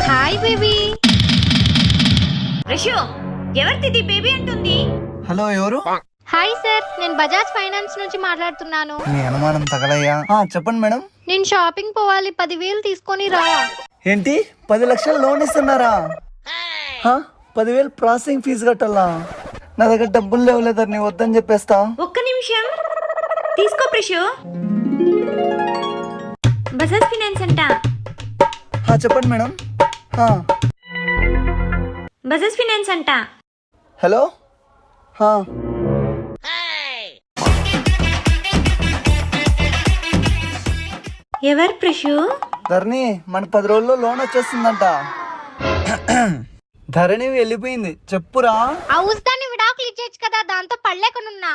Hi baby. Rishu, ఎవరిది baby అంటుంది? Hello, ఎవరు? హాయ్ సార్, నేను బజాజ్ ఫైనాన్స్ నుంచి మాట్లాడుతున్నాను. మీ అనుమానం తగలయ్యా. చెప్పండి మేడం. నేను షాపింగ్ పోవాలి, 10,000 తీసుకొని రా. ఏంటి, 10 లక్షలు లోన్ ఇస్తున్నారా? 10,000 ప్రాసెసింగ్ ఫీజు కట్టాలా? నా దగ్గర డబ్బులు లేవులేదా, నీ వద్దని చెప్పేస్తా. ఒక్క నిమిషం తీసుకో ప్రిషు. బజాజ్ ఫైనాన్స్ అంట. చెప్పండి మేడం. బజాజ్ ఫైనాన్స్ అంట. హలో. ఎవరు ప్రిషు? ధరణి, మన 10 రోజుల్లో లోన్ వచ్చేస్తుందంట. ధరణి వెళ్ళిపోయింది, చెప్పురా. హౌస్ దాన్ని విడాకులు ఇచ్చేచ్చు కదా, దాంతో పడలేకనున్నా.